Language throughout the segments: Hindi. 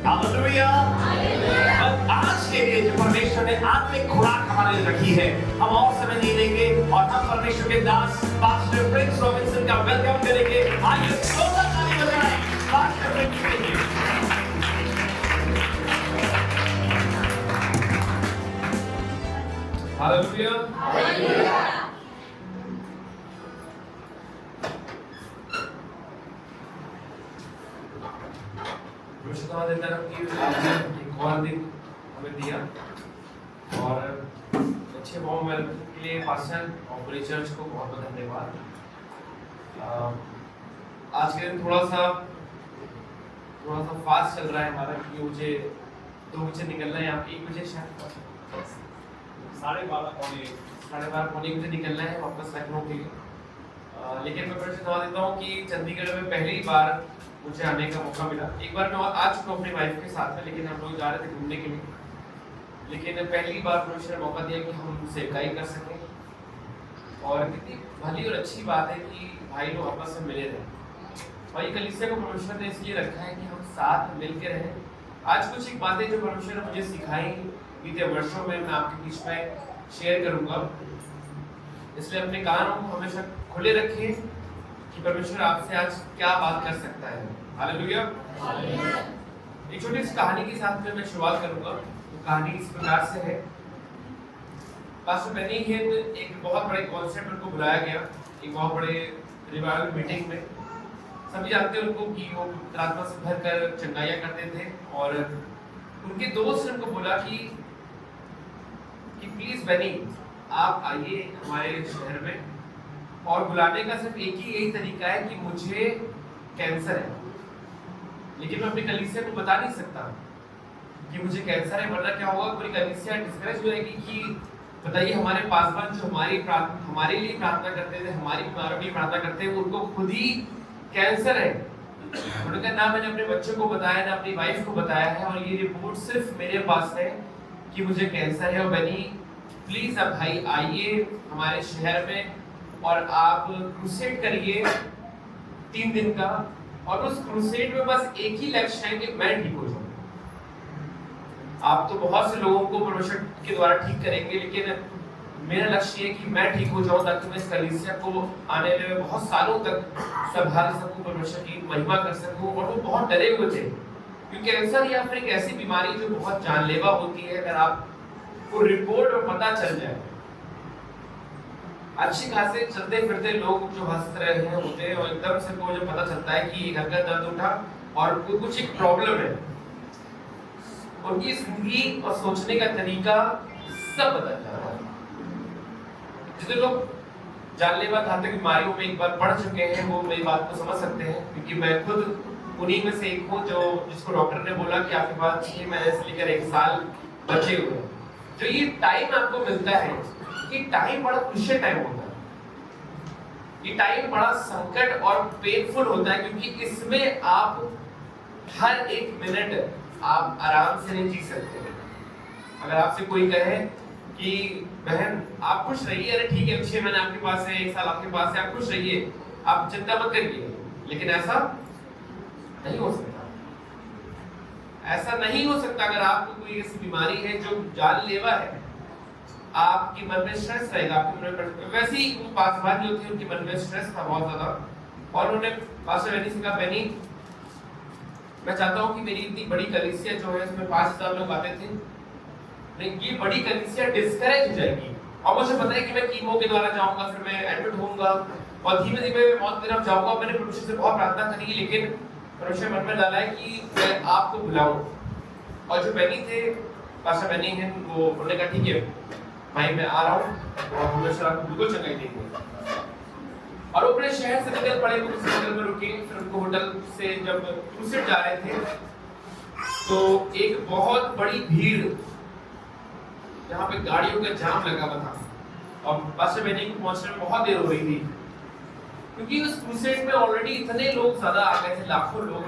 हालेलुया। और आज के लिए जो परमेश्वर ने आत्मिक खुराक हमारे लिए रखी है, हम और समय नहीं देंगे और हम परमेश्वर के दास पास्टर प्रिंस रॉबिन्सन का वेलकम करेंगे। आइए जोरदार ताली बजाएं पास्टर प्रिंस के लिए। हालेलुया। एक और दिन हमें दिया और अच्छे वार्म वेलकम के लिए पास्टर और पूरी चर्च को बहुत बहुत धन्यवाद। आज के दिन थोड़ा सा फास्ट चल रहा है हमारा, क्योंकि मुझे 2 बजे निकलना है। यहाँ 1 बजे शायद 12:30 पौने 1 बजे निकलना है वापस लखनऊ के लिए। लेकिन मैं फिर से बता देता हूँ कि चंडीगढ़ में पहली बार मुझे आने का मौका मिला। एक बार मैं आ चुका हूँ अपनी वाइफ के साथ में, लेकिन हम लोग जा रहे थे घूमने के लिए। लेकिन पहली बार परमेश्वर ने मौका दिया कि हम सेवकाई कर सकें, और कितनी भली और अच्छी बात है कि भाई लोग आपस में मिले रहें। और ये कलीसिया को परमेश्वर ने इसलिए रखा है कि हम साथ मिल के रहें। आज कुछ एक बातें जो परमेश्वर ने मुझे सिखाई बीते वर्षों में, मैं आपके बीच में शेयर करूँगा। इसलिए अपने कानों को हमेशा खुले रखिए कि परमेश्वर आपसे आज क्या बात कर सकता है। हालेलुया। एक छोटी सी कहानी के साथ में मैं शुरुआत करूंगा। तो कहानी इस प्रकार से है। पास्टर बेनी हिन एक बहुत बड़े कॉन्सेप्ट उनको बुलाया गया, एक बहुत बड़े रिवाइवल मीटिंग में। सभी जानते हैं उनको कि वो आत्मा से भरकर चंगाइयाँ करते थे, और उनके दोस्त ने उनको बोला कि प्लीज बेनी आप आइए हमारे शहर में, और बुलाने का सिर्फ एक ही यही तरीका है कि मुझे कैंसर है, लेकिन मैं अपनी कलीसिया को बता नहीं सकता कि मुझे कैंसर है, वरना क्या होगा, पूरी कलीसिया डिस्करेज हो जाएगी कि बताइए हमारे पासवान जो हमारे लिए प्रार्थना करते थे, हमारी बीमारों के लिए प्रार्थना करते हैं, उनको खुद ही कैंसर है। उन्होंने कहा ना मैंने अपने बच्चों को बताया, ना अपनी वाइफ को बताया है, और ये रिपोर्ट सिर्फ मेरे पास है कि मुझे कैंसर है। और बनी प्लीज अब भाई आइए हमारे शहर में और आप क्रूसेड करिए 3 दिन का, और उस क्रूसेड में बस एक ही लक्ष्य है कि मैं ठीक हो जाऊं। आप तो बहुत से लोगों को परमेश्वर के द्वारा ठीक करेंगे, लेकिन मेरा लक्ष्य है कि मैं ठीक हो जाऊं, ताकि मैं इस कलीसिया को आने वाले बहुत सालों तक संभाल सकूं, परमेश्वर की महिमा कर सकूं। और वो बहुत डरे हुए थे, क्योंकि कैंसर या फिर एक ऐसी बीमारी जो बहुत जानलेवा होती है, अगर आपको रिपोर्ट में पता चल जाए। अच्छी खासे चलते फिरते लोग जो हंस रहे हैं होते हैं, और एकदम से को जब पता चलता है कि घर का दर्द उठा और कुछ एक प्रॉब्लम है, उनकी जिंदगी और सोचने का तरीका सब बदल जाता है। जितने लोग जानलेवा घातक बीमारियों में एक बार पढ़ चुके हैं वो मेरी बात को समझ सकते हैं, क्योंकि मैं खुद उन्हीं में से एक हूँ जिसको डॉक्टर ने बोला कि आपके पास 6 महीने से लेकर 1 साल बचे हुए हैं। जो ये टाइम आपको मिलता है, ये टाइम बड़ा क्रूशियल टाइम होता है। ये टाइम बड़ा संकट और पेनफुल होता है, क्योंकि इसमें आप हर 1 मिनट आप आराम से नहीं जी सकते। अगर आपसे कोई कहे कि बहन आप खुश रहिए, अरे ठीक है 6 महीने आपके पास है, 1 साल आपके पास है, आप खुश रहिए, आप चिंता मत करिए, लेकिन ऐसा नहीं हो सकता। ऐसा नहीं हो सकता। अगर आपको कोई ऐसी बीमारी है जो जानलेवा है, आपके मन में स्ट्रेस रहेगा, आपके मन में वैसे ही वो पासवान जो थे उनके मन में स्ट्रेस था बहुत ज्यादा, और उन्होंने पास्टर बेनी से कहा बेनी मैं चाहता हूँ कि मेरी इतनी बड़ी कलीसिया जो है उसमें 5000 लोग आते थे, लेकिन ये बड़ी कलीसिया डिस्करेज हो जाएगी, और मुझे पता है कि मैं कीमो के द्वारा जाऊंगा, फिर मैं एडमिट होऊंगा और धीमे धीमे मौत की तरफ जाऊंगा। मैंने परमेश्वर से बहुत प्रार्थना करी, लेकिन परमेश्वर मन में डाला है कि मैं आपको बुलाऊं। और जो बेनी थे पास्टर बेनी हैं, वो उन्होंने कहा ठीक है भाई मैं आ रहा हूँ और परमेश्वर आपको बिल्कुल चंगाई देंगे। और अपने शहर से निकल पड़े, वो किसी होटल में रुके। फिर उनको होटल से जब क्रूसेड जा रहे थे तो एक बहुत बड़ी भीड़, जहाँ पे गाड़ियों का जाम लगा हुआ था, और पास्टर बेनी को पहुंचने में बहुत देर हो रही थी, क्योंकि उस क्रूसेड में ऑलरेडी इतने लोग ज्यादा आ गए थे, लाखों लोग,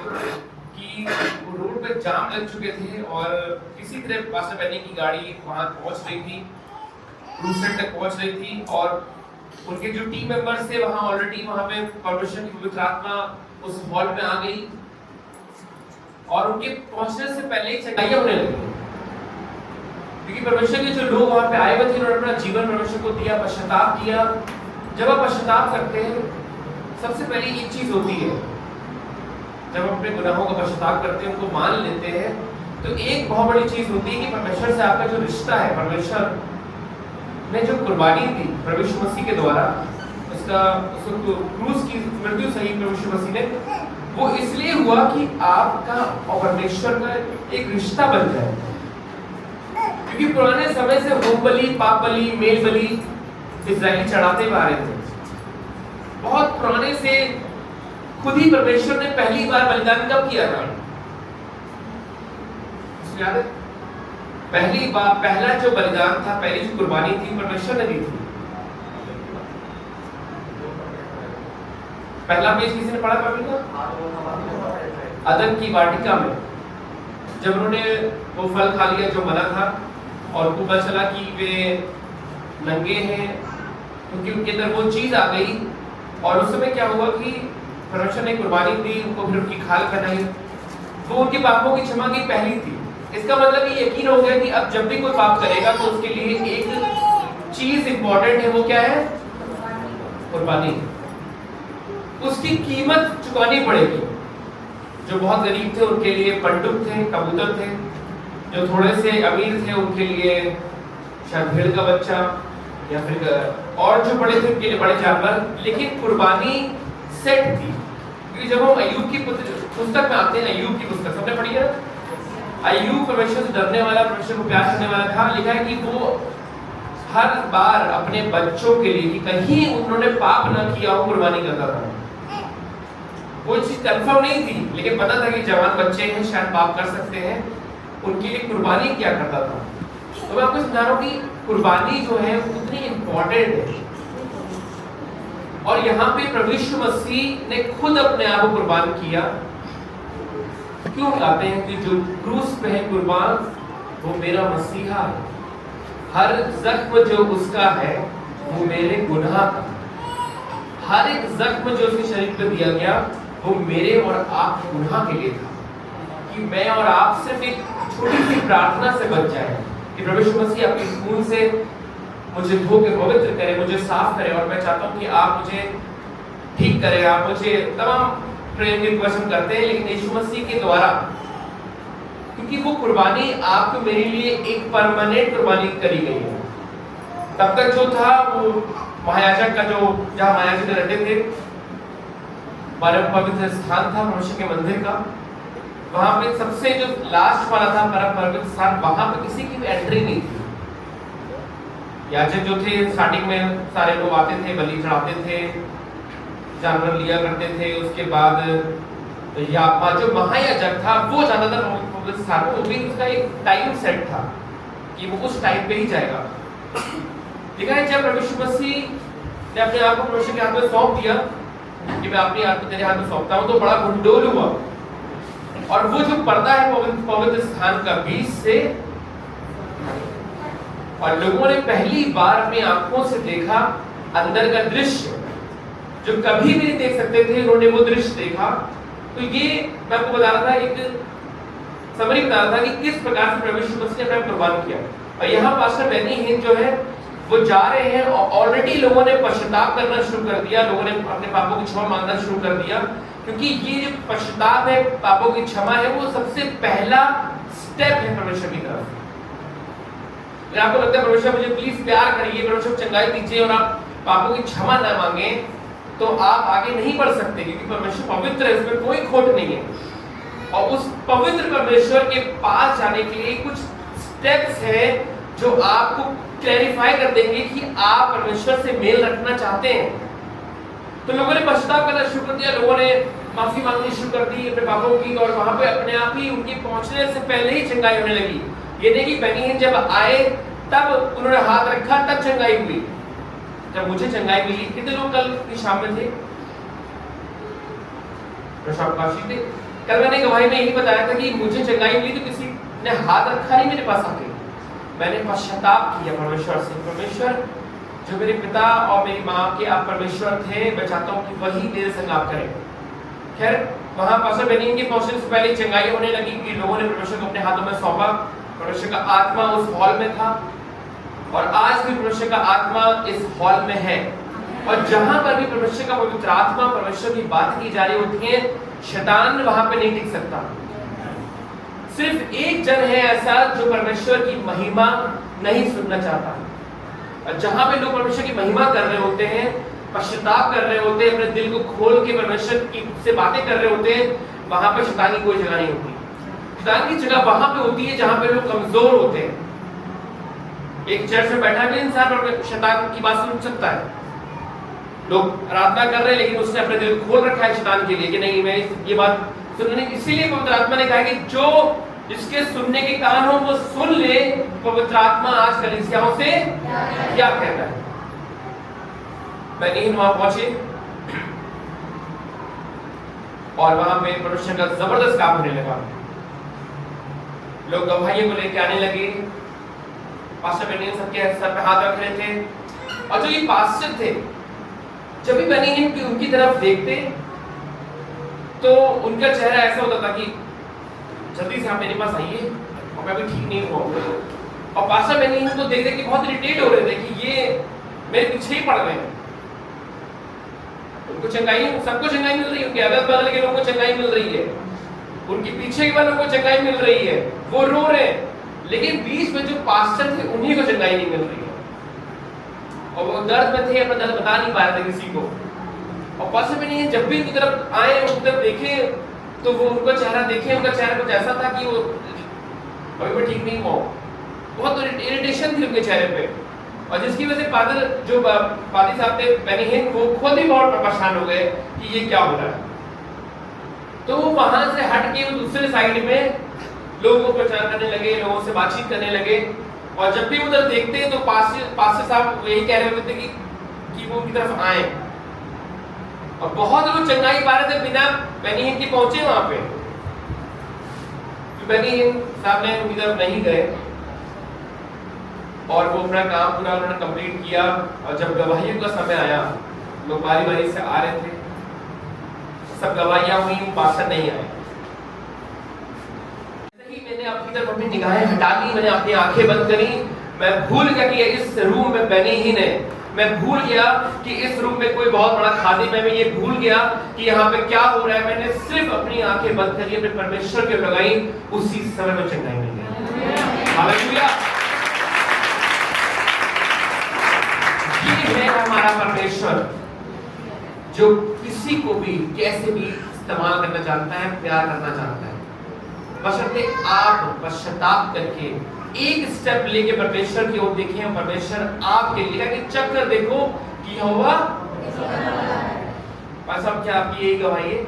कि वो रोड पे जाम लग चुके थे। और किसी तरह पास्टर बेनी की गाड़ी वहां पहुंच रही थी, क्रूसेड तक पहुंच रही थी, और उनके जो टीम मेंबर्स थे वहां ऑलरेडी वहां पे परमेश्वर की पवित्र आत्मा उस हॉल में आ गई। और उनके पहुंचने से पहले ही चंगाइयां होने लगी, क्योंकि परमेश्वर के जो लोग वहां पे आए हुए थे उन्होंने अपना जीवन परमेश्वर को दिया, पश्चाताप किया। जब आप पश्चाताप करते हैं, सबसे पहले एक चीज होती है, जब हम अपने गुनाहों का पश्चाताप करते हैं, उनको मान लेते हैं, तो एक बहुत बड़ी चीज होती है कि परमेश्वर से आपका जो रिश्ता है, परमेश्वर ने जो कुर्बानी दी परमेश्वर मसीह के द्वारा, उसका क्रूस की मृत्यु सही परमेश्वर मसीह ने, वो इसलिए हुआ कि आपका और परमेश्वर का एक रिश्ता बन जाए। क्योंकि पुराने समय से होम बलि, पाप बलि, मेल बलि इस्राएली चढ़ाते हुए आ रहे थे। बहुत पुराने से खुद ही परमेश्वर ने पहली बार बलिदान कब किया था? याद है? पहली बार पहला जो बलिदान था, पहली जो कुर्बानी थी, परमेश्वर ने दी थी। पहला पेज किसी ने पढ़ा था? अदन की वाटिका में जब उन्होंने वो फल खा लिया जो मना था, और उनको पता चला कि वे नंगे हैं, क्योंकि उनके अंदर वो चीज आ गई। और उस समय क्या हुआ कि परमेश्वर ने कुर्बानी दी, उनको फिर उनकी खाल बनाई, वो उनके पापों की क्षमा की पहली थी। इसका मतलब ये यकीन हो गया कि अब जब भी कोई पाप करेगा तो उसके लिए एक चीज इंपॉर्टेंट है, वो क्या है? कुर्बानी। उसकी कीमत चुकानी पड़ेगी। जो बहुत गरीब थे उनके लिए पंडुक थे, कबूतर थे, जो थोड़े से अमीर थे उनके लिए शायद भेड़ का बच्चा, या फिर और जो बड़े थे उनके लिए बड़े जानवर, लेकिन कुर्बानी सेट थी। क्योंकि जब हम अय्यूब की पुस्तक में आते हैं, अय्यूब की पुस्तक सबने पढ़ी है, अय्यूब परमेश्वर से डरने वाला, परमेश्वर को प्यार करने वाला था। लिखा है कि वो हर बार अपने बच्चों के लिए कि कहीं उन्होंने पाप न किया हो, कुर्बानी करता था। वो चीज कंफर्म नहीं थी, लेकिन पता था कि जवान बच्चे हैं, शायद पाप कर सकते हैं, उनके लिए कुर्बानी क्या करता था। तो मैं आपको समझा रहा हूँ कि कुर्बानी जो है उतनी इंपॉर्टेंट है। और यहाँ पे प्रभु यीशु मसीह ने खुद अपने आप को कुर्बान किया। क्यों कहते हैं कि जो क्रूस पे है कुर्बान, वो मेरा मसीहा है। हर जख्म जो उसका है वो मेरे गुनाह का, हर एक जख्म जो उसके शरीर पे दिया गया वो मेरे और आपके गुनाह के लिए था, कि मैं और आप सिर्फ एक छोटी सी प्रार्थना से बच जाए कि प्रभु यीशु मसीह आपके खून से मुझे धो के पवित्र करे, मुझे साफ करे। और मैं चाहता हूँ कि आप मुझे ठीक करें, आप मुझे तमाम प्रेम के वचन करते हैं, लेकिन यीशु मसीह के द्वारा, क्योंकि वो कुर्बानी आपको मेरे लिए एक परमानेंट कुर्बानी करी गई है। तब तक जो था वो महायाजक का, जो जहाँ महायाजक रहते थे, परम पवित्र स्थान था मनुष्य के मंदिर का, वहां पे सबसे जो लास्ट वाला था परम पवित्र स्थान, वहां पे किसी की भी एंट्री नहीं थी। याजक जो थे स्टार्टिंग में सारे लोग आते थे, बलि चढ़ाते थे, जानवर लिया करते थे, उसके बाद या जो महायाजक था वो ज्यादातर पवित्र स्थान में, वो भी उसका एक टाइम सेट था कि वो उस टाइम पे ही जाएगा। लिखा है जब प्रभु यीशु मसीह ने अपने आप को मनुष्य के हाथ में सौंप दिया कि मैं अपनी हाथ तेरे हाथ में सौंपता हूं, तो बड़ा गुंडोल हुआ, और वो जो पर्दा है पवित्र स्थान का बीच से, और लोगों ने पहली बार अपनी आंखों से देखा अंदर का दृश्य जो कभी भी नहीं देख सकते थे, उन्होंने वो दृश्य देखा। तो ये मैं आपको बता रहा था, एक समरी बता रहा था कि किस प्रकार से प्रभु यीशु मसीह ने अपना कुर्बान किया। और यहाँ पास्टर बेनी हिन जो है वो जा रहे हैं, और ऑलरेडी लोगों ने पश्चाताप करना शुरू कर दिया, लोगों ने अपने पापों की क्षमा मांगना शुरू कर दिया, क्योंकि ये जो पश्चाताप है, पापों की क्षमा है, वो सबसे पहला स्टेप है परमेश्वर की तरफ। अगर आपको लगता है परमेश्वर मुझे प्लीज प्यार करिए, परमेश्वर चंगाई दीजिए, और आप पापों की क्षमा ना मांगे, तो आप आगे नहीं बढ़ सकते, क्योंकि परमेश्वर पवित्र है, उसमें कोई खोट नहीं है। और उस पवित्र परमेश्वर के पास जाने के लिए कुछ स्टेप्स हैं जो आपको क्लैरिफाई कर देंगे कि आप परमेश्वर से मेल रखना चाहते हैं। तो लोगों ने पश्चाताप करना शुरू कर दिया, लोगों ने माफी मांगनी शुरू कर दी अपने पापों की, और वहां पे अपने आप ही उनके पहुंचने से पहले ही चंगाई होने लगी। ये नहीं कि बेनी जब आए तब उन्होंने हाथ रखा तब चंगाई हुई। जब मुझे चंगाई मिली, कितने लोग कल की शाम में थे? काशी थे। कल मैंने गवाही में यही बताया था कि मुझे चंगाई मिली तो किसी ने हाथ रखा नहीं मेरे पास आके, मैंने पश्चाताप किया परमेश्वर से। परमेश्वर जो मेरे पिता और मेरी माँ के आप परमेश्वर थे, मैं चाहता हूँ कि वही मेरे संग आप करें। खैर वहां पास्टर बेनियन के पहुंचने से पहले चंगाई होने लगी कि लोगों ने परमेश्वर को अपने हाथों में सौंपा। परमेश्वर का आत्मा उस हॉल में था और आज भी परमेश्वर का आत्मा इस हॉल में है। और जहां पर भी परमेश्वर का पवित्र आत्मा, परमेश्वर की बात की जा रही होती है, शैतान वहां पे नहीं टिक सकता। सिर्फ एक जन है ऐसा जो परमेश्वर की महिमा नहीं सुनना चाहता। और जहां पे लोग परमेश्वर की महिमा कर रहे होते हैं, पश्चाताप कर रहे होते हैं, अपने दिल को खोल के परमेश्वर की से बातें कर रहे होते हैं, वहां पे शैतान की कोई जगह नहीं होती। शैतान की जगह वहां पे होती है जहां पे लोग कमजोर होते हैं। एक चर्च में बैठा भी इंसान शैतान की बात सुन सकता है। लोग आराधना कर रहे हैं लेकिन उसने अपने दिल को खोल रखा है शैतान के लिए कि नहीं, मैं ये बात सुनने। इसीलिए पवित्र आत्मा ने कहा कि जो जिसके सुनने के कान हो वो सुन ले पवित्र आत्मा आज कलीसियाओं से क्या कहता है। बेनियन वहां पहुंचे और वहां पे परमेश्वर का जबरदस्त काम होने लगा। लोग गवाहियों को लेके आने लगे। पास्टर बेनियन सबके सर पे हाथ रख रहे थे और जो ये पास्टर थे, जब भी बेनियन की उनकी तरफ देखते तो उनका चेहरा ऐसा होता था कि जल्दी से आप मेरे पास आइए और मैं भी ठीक नहीं हुआ। और पास्टर बेनियन को देख देख के बहुत इरिटेट हो रहे थे कि ये मेरे पीछे ही पड़ रहे हैं। उनको चंगाई, सबको चंगाई मिल रही है, उनके अगल बगल के लोगों को चंगाई मिल रही है, उनके पीछे वालों को चंगाई मिल रही है, वो रो रहे हैं, लेकिन बीच में जो पास्टर थे उन्हीं को चंगाई नहीं मिल रही है। और वो दर्द में थे, अपना दर्द बता नहीं पा रहे थे किसी को। और पास्टर बेनियन जब भी उनकी तरफ आए, उनकी तरफ देखे तो वो उनका चेहरा देखे, उनका चेहरा कुछ ऐसा था कि वो अभी भी ठीक नहीं हुआ। बहुत इरिटेशन थी उनके चेहरे पे। और जिसकी वजह से पादर जो पादी साहब थे बेनियन को खुद ही बहुत परेशान हो गए कि ये क्या हो रहा है। तो वो वहां से हट के दूसरे साइड में लोगों को प्रचार करने लगे, लोगों से बातचीत करने लगे। और जब भी उधर देखते तो पास्टर साहब यही कह रहे होते थे कि वो उनकी तरफ आए। और बहुत लोग चंगाई पा रहे थे बिना बेनियन के पहुंचे वहां पे। तो बेनियन साहब ने उनकी तरफ नहीं गए और वो अपना काम पूरा उन्होंने कंप्लीट किया। और जब गवाहियों का समय आया, लोग बारी बारी से आ रहे थे, सब गवाहियां हुई, पास्टर नहीं आए। मैंने अपनी तरफ अपनी निगाहें हटा ली, मैंने अपनी आंखें बंद करी। मैं भूल गया कि इस रूम में बेनियन है, मैं भूल गया कि इस रूम में कोई बहुत बड़ा खादिम है, मैं ये भूल गया कि यहाँ पे क्या हो रहा है। मैंने सिर्फ अपनी आंखें बंद करी, अपने परमेश्वर की ओर लगाई, उसी समय में चंगाई मिल गई। हालेलुया। ये है हमारा परमेश्वर जो किसी को भी कैसे भी इस्तेमाल करना चाहता है, प्यार करना चाहता है, बशर्ते आप पश्चाताप करके एक स्टेप लेके परमेश्वर की ओर देखें। और परमेश्वर आपके लिए कि चेक कर देखो कि यहोवा साहब क्या आपकी यही गवाही है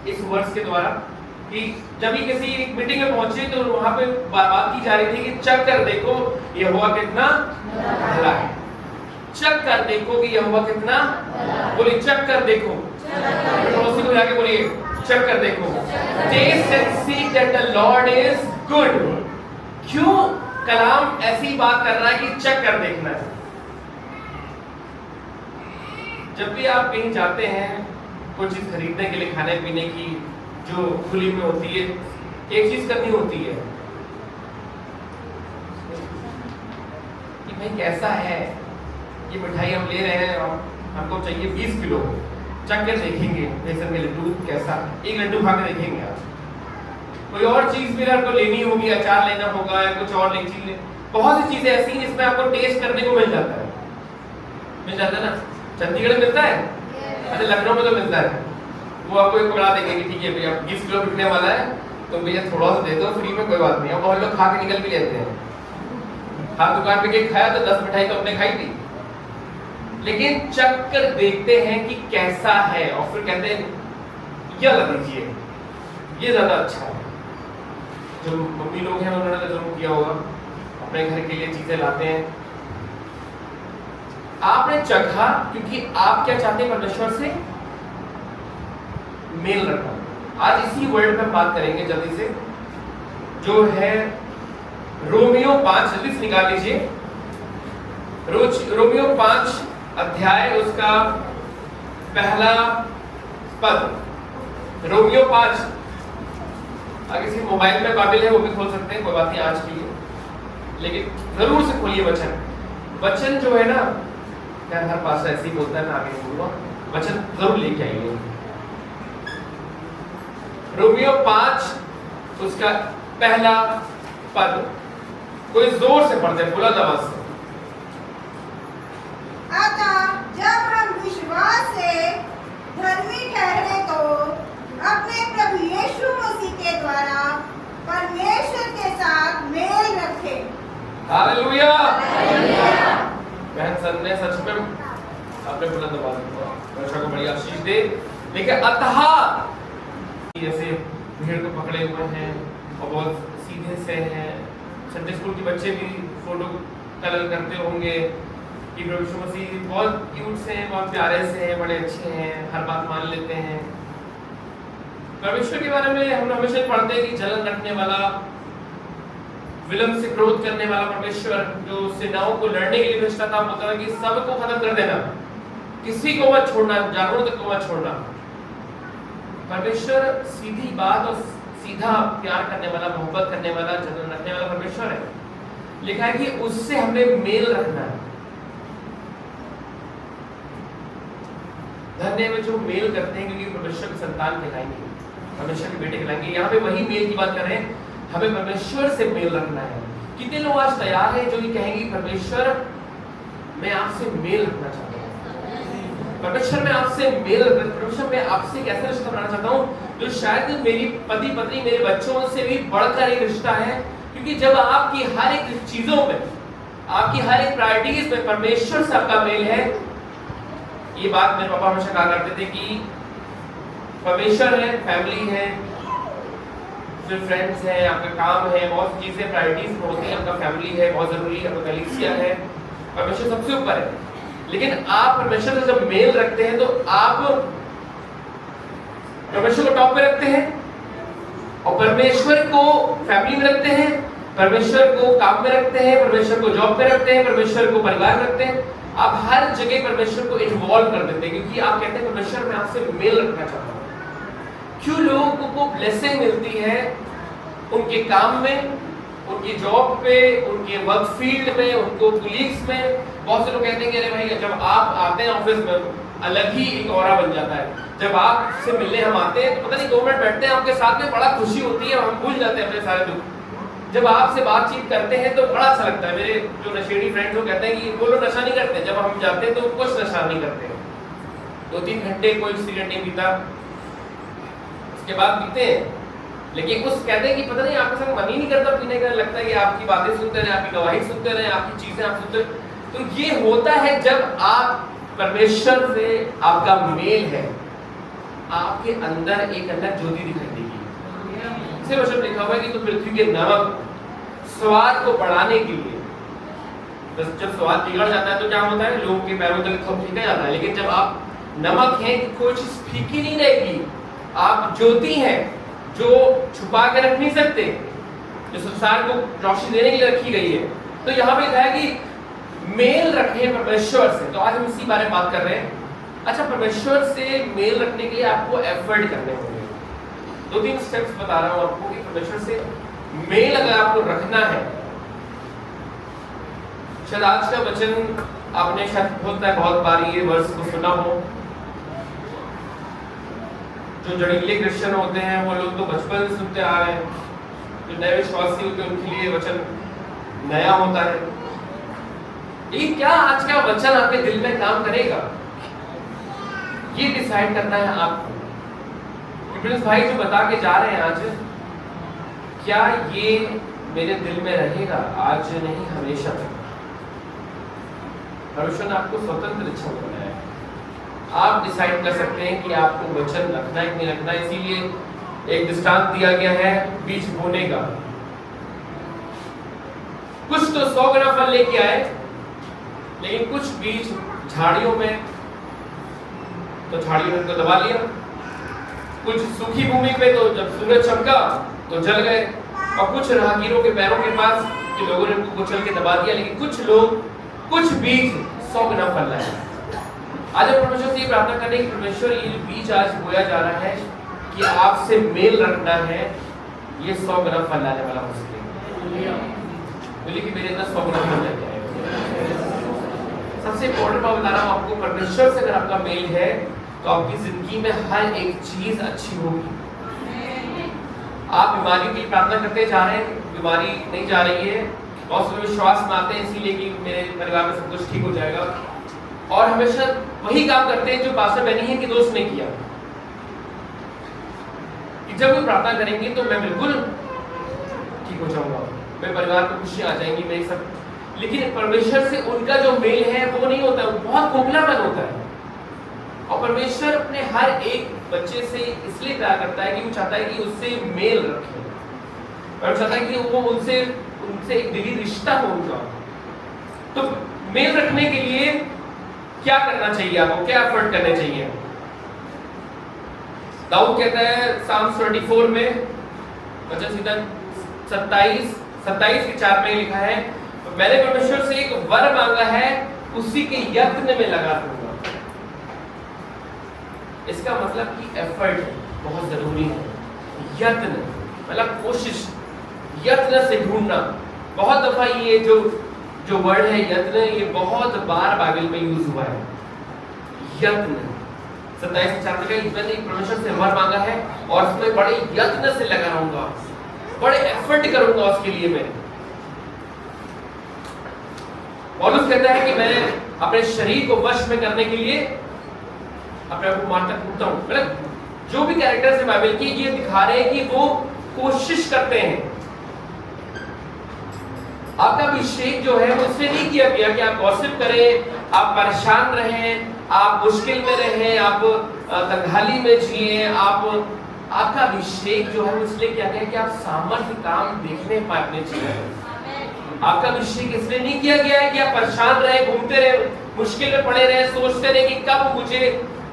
इस वर्ष के द्वारा कि जब भी किसी एक मीटिंग में पहुंचे तो वहां पे बात की जा रही थी कि चेक कर देखो यहोवा कितना भला है। चेक कर देखो कि यहोवा कितना, बोलिए चेक कर देखो, पड़ोसी को जाके बोलिए चेक कर देखो। Test and see that the lord is good. क्यों कलाम ऐसी बात कर रहा है कि चेक कर देखना है। जब भी आप कहीं जाते हैं कोई चीज खरीदने के लिए, खाने पीने की जो खुली में होती है, एक चीज करनी होती है कि भाई कैसा है ये मिठाई हम ले रहे हैं, हमको चाहिए 20 किलो, चख के देखेंगे बेसन के लड्डू कैसा, एक लड्डू खा के देखेंगे आप। कोई और चीज भी आपको लेनी होगी, अचार लेना होगा या कुछ और चीज, बहुत सी चीजें ऐसी हैं जिसमें आपको टेस्ट करने को मिल जाता है। मिल जाता है ना, चंडीगढ़ में मिलता है, अच्छा लखनऊ में तो मिलता है। वो आपको एक पकड़ा देंगे कि ठीक है भैया 20 किलो बिकने वाला है तो भैया थोड़ा सा दे दो फ्री में, कोई बात नहीं। और बहुत लोग खा के निकल भी लेते हैं। हाँ दुकान पे केक खाया तो 10 मिठाई तो अपने खाई थी, लेकिन चख कर देखते हैं कि कैसा है और फिर कहते हैं ये ला दीजिए, ये ज्यादा अच्छा है। जो मम्मी लोग हैं उन्होंने तो जरूर किया होगा, अपने घर के लिए चीजें लाते हैं। आपने चखा क्योंकि आप क्या चाहते हैं, परमेश्वर से मेल रखना। आज इसी वर्ड पे बात करेंगे जल्दी से, जो है रोमियो 5, जल्दी से निकाल लीजिए। रोमियो 5 अध्याय उसका पहला पद। रोमियो 5, अगर किसी मोबाइल में काबिल है वो भी खोल सकते हैं, कोई बात नहीं आज के लिए, लेकिन जरूर से खोलिए वचन जो है ना, यार हर पास ऐसे ही बोलता है, मैं आगे बोलूंगा, वचन जरूर लेके आइए। रोमियो 5 उसका पहला पद, कोई जोर से पढ़ते हैं, बुलंद आवाज से। अतः जब हम विश्वास से धर्मी ठहरे तो अपने प्रभु यीशु मसीह के द्वारा परमेश्वर के साथ मेल रखें। हालेलुया। बहन सन ने सच में अपने बुलंद आवाज में को बड़ी आशीष दे। लेकिन अतः जैसे भीड़ को पकड़े हुए हैं और बहुत सीधे से हैं, संडे स्कूल के बच्चे भी फोटो कलर करते होंगे कि प्रभु यीशु मसीह बहुत क्यूट से हैं, बहुत प्यारे से हैं, बड़े अच्छे हैं, हर बात मान लेते हैं। परमेश्वर के बारे में हम हमेशा पढ़ते हैं कि जलन रखने वाला, विलंब से क्रोध करने वाला परमेश्वर, जो सेनाओं को लड़ने के लिए भेजता था, बोलता था कि सबको खत्म कर देना, किसी को मत छोड़ना, जानवरों तक को मत छोड़ना। परमेश्वर सीधी बात और सीधा प्यार करने वाला, मोहब्बत करने वाला, जलन रखने वाला परमेश्वर है। लिखा है कि उससे हमें मेल रखना है। धन्य में जो मेल करते हैं, क्योंकि परमेश्वर की संतान कहलाएंगे, परमेश्वर के बेटे कहलाएंगे। यहाँ पे वही मेल की बात कर रहे हैं, हमें परमेश्वर से मेल रखना है। कितने लोग आज तैयार हैं जो ये कहेंगे परमेश्वर मैं आपसे मेल रखना चाहता हूँ, परमेश्वर मैं आपसे मेल, परमेश्वर मैं आपसे एक ऐसा रिश्ता बनाना चाहता हूँ जो शायद मेरी पति पत्नी, मेरे बच्चों से भी बढ़कर एक रिश्ता है। क्योंकि जब आपकी हर एक चीजों में, आपकी हर एक प्रायोरिटीज में परमेश्वर से आपका मेल है। ये बात मेरे पापा हमेशा कहा करते थे कि परमेश्वर है, फैमिली है, फिर फ्रेंड्स है, आपका काम है, बहुत चीजें प्रायोरिटीज में होती हैं। आपका फैमिली है बहुत जरूरी है, आपका कलीसिया है, परमेश्वर सबसे ऊपर है। लेकिन आप परमेश्वर से जब मेल रखते हैं तो आप परमेश्वर को टॉप पे रखते हैं और परमेश्वर को फैमिली में रखते हैं, परमेश्वर को काम में रखते हैं, परमेश्वर को जॉब पे रखते हैं, परमेश्वर को परिवार में रखते हैं। आप हर जगह परमेश्वर को इन्वॉल्व कर देते हैं, क्योंकि आप कहते हैं परमेश्वर मैं आपसे मेल रखना चाहता हूँ। क्यों लोगों को ब्लेसिंग मिलती है उनके काम में, उनकी जॉब पे, उनके वर्क फील्ड में, उनको कुलीग्स में। बहुत से लोग कहते हैं कि अरे भाई जब आप आते हैं ऑफिस में अलग ही एक ऑरा बन जाता है। जब आपसे मिलने हम आते हैं तो पता नहीं 2 मिनट बैठते हैं आपके साथ में, बड़ा खुशी होती है, हम भूल जाते हैं अपने सारे दुख। जब आपसे बातचीत करते हैं तो बड़ा अच्छा लगता है। मेरे जो नशेड़ी फ्रेंड्स वो कहते हैं कि वो लोग नशा नहीं करते, जब हम जाते हैं तो कुछ नशा नहीं करते, 2-3 घंटे कोई सिगरेट नहीं पीता, उसके बाद पीते हैं। लेकिन उस कहते हैं कि पता नहीं आपके साथ मन ही नहीं करता पीने का, लगता है कि आपकी बातें सुनते रहे, आपकी गवाही सुनते रहे, आपकी चीजें आप सुनते रहे। तो ये होता है जब आप परमेश्वर से आपका मेल है, आपके अंदर एक अलग ज्योति दिखाई देगी। इसे वचन लिखा हुआ है कि तो पृथ्वी के नमक स्वाद को बढ़ाने के लिए, बस जब स्वाद बिगड़ जाता है तो क्या होता है, लोगों के पैरों तक थम फीका जाता है। लेकिन जब आप नमक हैं, कोई चीज फीकी नहीं रहेगी, आप ज्योति हैं जो छुपा के रख नहीं सकते, जो संसार को रोशनी देने के लिए रखी गई है। तो यहाँ पे लिखा है कि मेल रखें परमेश्वर से। तो आज हम इसी बारे में बात कर रहे हैं। अच्छा, परमेश्वर से मेल रखने के लिए आपको एफर्ट करने होंगे। 2-3 स्टेप्स बता रहा हूँ आपको कि परमेश्वर से मेल अगर आपको रखना है। शायद आज का वचन आपने शायद बहुत बार ये वर्स को सुना हो। जो जड़ीले क्रिश्चियन होते हैं वो लोग तो बचपन से सुनते आ रहे हैं, जो नए विश्वासी होते हैं उनके लिए वचन नया होता है। लेकिन क्या आज का वचन आपके दिल में काम करेगा, ये डिसाइड करना है आपको। प्रिंस भाई जो बता के जा रहे हैं आज, क्या ये मेरे दिल में रहेगा, आज नहीं हमेशा तक। परमेश्वर ने आपको स्वतंत्र इच्छा बनाया है, आप डिसाइड कर सकते हैं कि आपको वचन रखना है कि नहीं रखना। इसीलिए एक दृष्टांत दिया गया है बीज बोने का। कुछ तो 100 गुना फल लेके आए, लेकिन कुछ बीज झाड़ियों में, तो झाड़ियों ने उनको दबा लिया। कुछ सूखी भूमि पे तो जब सूरज चमका तो जल गए, और कुछ राहगीरों के पैरों के पास कि लोगों ने उनको कुचल के दबा दिया। लेकिन कुछ बीज 100 गुना फल लाए। आज हम परमेश्वर से ये प्रार्थना करें कि परमेश्वर ये बीज आज बोया जा रहा है, कि आपसे मेल रखना है, ये 100 गुना फल लाने वाला हो सके। बोलिए कि मेरे अंदर 100 गुना फल लेके आएगा। सबसे इम्पोर्टेंट बात बता रहा हूँ आपको, परमेश्वर से अगर आपका मेल है तो आपकी जिंदगी में हर एक चीज अच्छी होगी। आप बीमारी की प्रार्थना करते जा रहे हैं, बीमारी नहीं जा रही है, बहुत से विश्वास में आते हैं इसीलिए कि मेरे परिवार में सब कुछ ठीक हो जाएगा, और हमेशा वही काम करते हैं जो पास्टर बेनी है कि दोस्त ने किया कि जब वो प्रार्थना करेंगे तो मैं बिल्कुल ठीक हो जाऊंगा, मेरे परिवार में खुशियां आ जाएंगी, मेरे सब। लेकिन परमेश्वर से उनका जो मेल है वो नहीं होता, वो बहुत खोखलापन होता है। और परमेश्वर अपने हर एक बच्चे से इसलिए प्यार करता है कि वो चाहता है कि उससे मेल रखे, और चाहता है कि वो उनसे एक दिली रिश्ता हो उनका। तो मेल रखने के लिए क्या करना चाहिए आपको, क्या एफर्ट करने चाहिए? दाऊद कहता है साम्स 24 में वचन सीधा 27 के 4 में लिखा है, मैंने परमेश्वर से एक वर मांगा है, उसी के यत्न में लगा दूंगा। इसका मतलब कि एफर्ट बहुत जरूरी है। यत्न मतलब कोशिश, यत्न से ढूंढना। बहुत दफा ये जो वर्ड है यत्न, ये बहुत बार बाइबल में यूज हुआ है। यत्न 27:4 में मैंने परमेश्वर से वर मांगा है और उसमें बड़े यत्न से लगा रहूंगा, बड़े एफर्ट करूंगा उसके लिए। मैं पौलुस कहता है कि मैं अपने शरीर को वश में करने के लिए अपने आप को मारता कूदता हूं। मतलब जो भी कैरेक्टर्स है बाइबल की, ये दिखा रहे हैं कि वो कोशिश करते हैं। आपका अभिषेक जो है वो इसलिए नहीं किया गया कि आप गॉसिप करें, आप परेशान रहें, आप मुश्किल में रहें, आप तंगहाली में जिए। आपका अभिषेक जो है वो इसलिए किया गया कि आप सामर्थ्य काम देखने पाए अपने जीवन में। आपका अभिषेक इसलिए नहीं किया गया है कि आप परेशान रहे, घूमते रहे, मुश्किल में पड़े रहे, सोचते रहे कि कब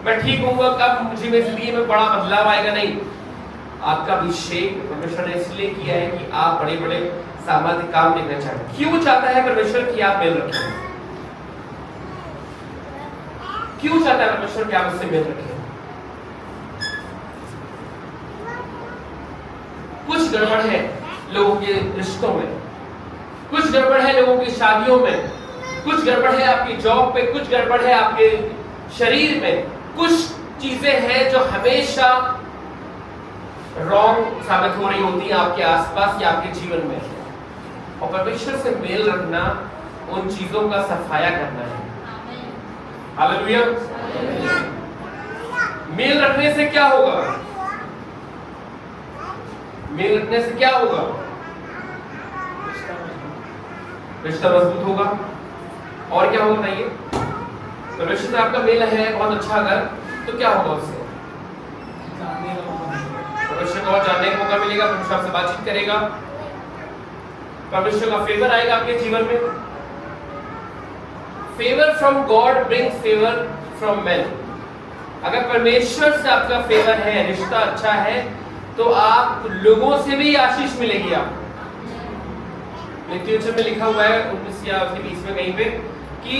मैं ठीक होऊंगा, कब मुझे मेरी जिंदगी में बड़ा बदलाव आएगा। नहीं, आपका अभिषेक परमेश्वर ने इसलिए किया है कि आप बड़े बड़े सामर्थ्य काम देखना चाहते। क्यों चाहता है परमेश्वर कि आप मेल रखें? क्यों चाहता है परमेश्वर कि आप उससे मेल रखें? कुछ गड़बड़ है लोगों के रिश्तों में, कुछ गड़बड़ है लोगों की शादियों में, कुछ गड़बड़ है आपकी जॉब पे, कुछ गड़बड़ है आपके शरीर में, कुछ चीजें हैं जो हमेशा रॉन्ग साबित हो रही होती है आपके आसपास या आपके जीवन में। और परमेश्वर से मेल रखना उन चीजों का सफाया करना है। हालेलुया। मेल रखने से क्या होगा? मेल रखने से क्या होगा? रिश्ता मजबूत होगा। और क्या होगा बताइए? परमेश्वर से आपका मेल है बहुत अच्छा, अगर तो क्या होगा उससे? परमेश्वर को और जानने का मौका मिलेगा, परमेश्वर आपसे बातचीत करेगा, परमेश्वर का फेवर आएगा आपके जीवन में। Favour from God brings favour from man. अगर परमेश्वर से आपका फेवर है, रिश्ता अच्छा है, तो आप लोगों से भी आशीष मिलेगी। आपको लिटरेचर में लिखा हुआ है 19 या 20 में कहीं पे कि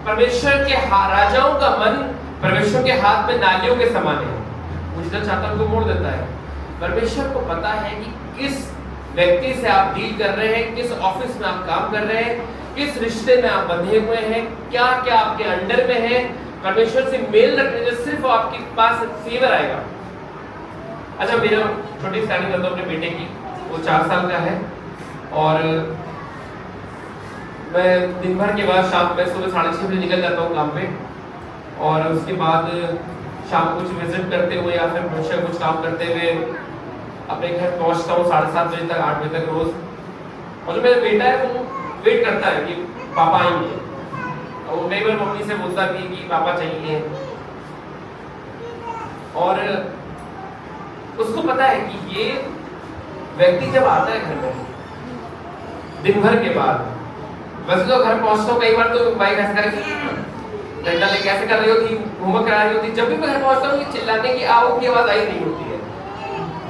परमेश्वर के राजाओं का मन परमेश्वर के हाथ में नालियों के समान है, वो जितना चाहता है उनको मोड़ देता है। परमेश्वर को पता है कि किस व्यक्ति से आप डील कर रहे हैं, किस ऑफिस में आप काम कर रहे हैं, किस रिश्ते में आप बंधे हुए हैं, क्या क्या आपके अंडर में है। परमेश्वर से मेल रखने से सिर्फ आपके पास फेवर आएगा। अच्छा, मेरा छोटी स्टार्टिंग करता हूँ अपने बेटे की। वो 4 साल का है और मैं दिन भर के बाद शाम में सुबह 6:30 बजे निकल जाता हूँ काम पे, और उसके बाद शाम को कुछ विजिट करते हुए या फिर कुछ काम करते हुए अपने घर पहुँचता हूँ 7:30 बजे तक, 8 बजे तक रोज। और जो मेरा बेटा है वो वेट करता है कि पापा आएंगे, और वो कई बार मम्मी से बोलता भी कि पापा चाहिए। और उसको पता है कि ये व्यक्ति जब आता है घर में दिन भर के बाद, वैसे तो घर पहुंचता हूँ कई बार तो भाई ऐसा करे डंडा लेके ऐसे कर रही होती, होमवर्क करा रही होती। जब भी मैं घर पहुंचता हूँ ये चिल्लाने की आओ की आवाज आई नहीं होती है।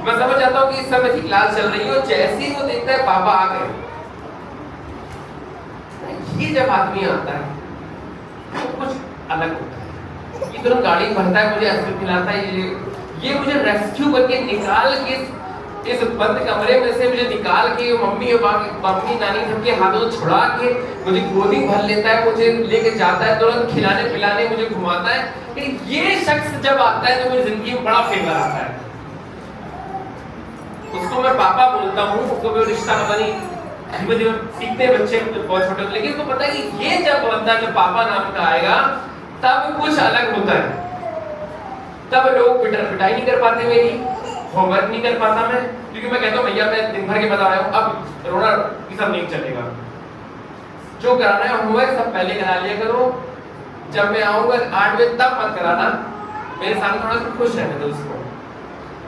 मैं समझ जाता हूँ कि इस समय की क्लास चल रही है, और जैसे ही वो देखता है पापा आ गए, ये जब आदमी आता है तो कुछ अलग होता है। ये तुरंत गाड़ी भरता है, मुझे आइसक्रीम खिलाता है, ये मुझे रेस्क्यू करके निकाल के इस बंद कमरे में से मुझे निकाल के मम्मी नानी सबके हाथों से छुड़ा के मुझे गोदी भर लेता है, मुझे लेके जाता है, तुरंत खिलाने पिलाने मुझे घुमाता है। ये शख्स जब आता है तो मेरी जिंदगी में बड़ा फेवर आता है। उसको मैं पापा बोलता हूँ, उसको भी रिश्ता पता नहीं धीरे-धीरे सीखते हैं बच्चे बहुत छोटे, लेकिन उसको पता है कि ये जब बंदा जब पापा नाम का आएगा तब कुछ अलग होता है। तब लोग पिटाई नहीं कर पाते, मेरी होमवर्क नहीं कर पाता मैं, क्योंकि मैं कहता हूँ भैया मैं दिन भर के बता रहा हूँ, अब रोना ये सब नहीं चलेगा, जो कराना है होमवर्क सब पहले करा लिया करो, जब मैं आऊंगा 8 बजे तब मत कराना, मेरे सामने थोड़ा सा खुश रहने दो उसको।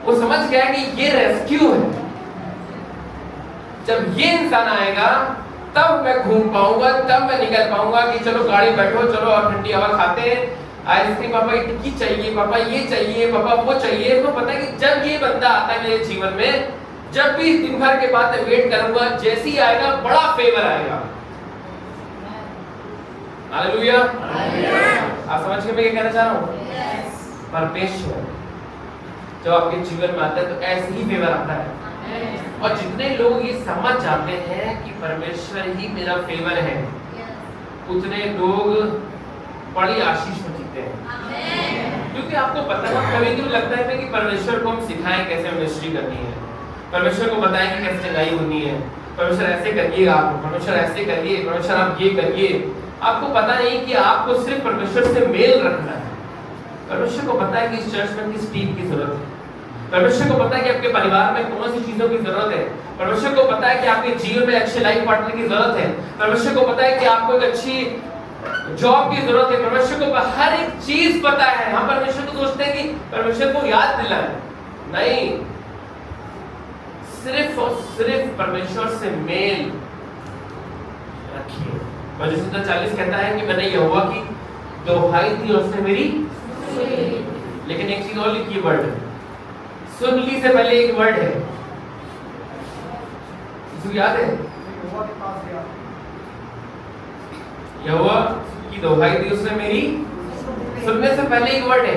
वो समझ गया कि ये रेस्क्यू है, जब ये इंसान आएगा तब मैं घूम पाऊंगा, तब मैं निकल पाऊंगा कि चलो गाड़ी बैठो, चलो और ठंडी हवा खाते हैं, आइसक्रीम पापा ये टिक्की चाहिए, पापा ये चाहिए, पापा वो चाहिए। तो पता है कि जब ये बंदा आता है मेरे जीवन में, जब भी दिन भर के बाद वेट करूंगा, जैसे ही आएगा बड़ा फेवर आएगा। हालेलुया। आप समझ गए मैं क्या कहना चाह रहा हूँ? परमेश्वर जब आपके जीवन में आता है तो ऐसे ही फेवर आता है। और जितने लोग ये समझ जाते हैं कि परमेश्वर ही मेरा फेवर है, उतने लोग बड़ी आशीष में जीते हैं। क्योंकि आपको पता है, कभी कभी लगता है कि परमेश्वर को हम सिखाएं कैसे मिनिस्ट्री करनी है, परमेश्वर को बताएं कि कैसे चंगाई होनी है, परमेश्वर ऐसे करिए, आप परमेश्वर ऐसे करिए, परमेश्वर आप ये करिए। आपको पता नहीं कि आपको सिर्फ परमेश्वर से मेल रखना है। परमेश्वर को पता है कि इस चर्च में किस टीम की जरूरत है, परमेश्वर को पता है कि आपके परिवार में कौन सी चीजों की जरूरत है, परमेश्वर को पता है कि आपके जीवन में अच्छे लाइफ पार्टनर की जरूरत है, परमेश्वर को पता है कि आपको एक अच्छी जॉब की जरूरत है, परमेश्वर को हर एक चीज पता है। हम परमेश्वर को सोचते हैं कि परमेश्वर को याद दिलाएं, नहीं, सिर्फ और सिर्फ परमेश्वर से मेल रखिए। भजन 40 कहता है कि मैंने यहोवा की दोहाई दी और उसने मेरी, लेकिन एक चीज और लिखी, वर्ड सुन ली से पहले एक वर्ड है, किसी याद है? यहोवा की दोहाई दी उसने मेरी, सुनने से पहले एक वर्ड है।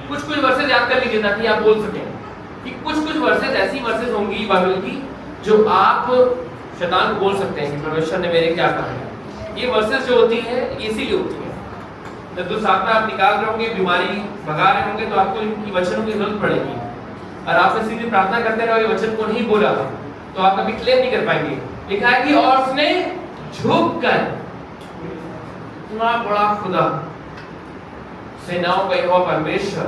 कुछ वर्सेस याद कर लीजिए ताकि आप बोल सकें कि कुछ वर्सेस ऐसी वर्सेस होंगी बाइबल की जो आप शैतान को बोल सकते हैं कि परमेश्वर ने मेरे क्या कहा है। ये वर्सेस जो होती है इसीलिए होती है, जब तो साथ में आप निकाल रहे होंगे, बीमारी भगा रहे होंगे, तो आपको इनकी वचनों की जरूरत पड़ेगी। और आप सीधी प्रार्थना करते रहोगे वचन को नहीं बोला तो आप कभी क्लेम नहीं कर पाएंगे। लिखा है कि और उसने झुक कर, इतना बड़ा खुदा, सेनाओं का यहोवा परमेश्वर,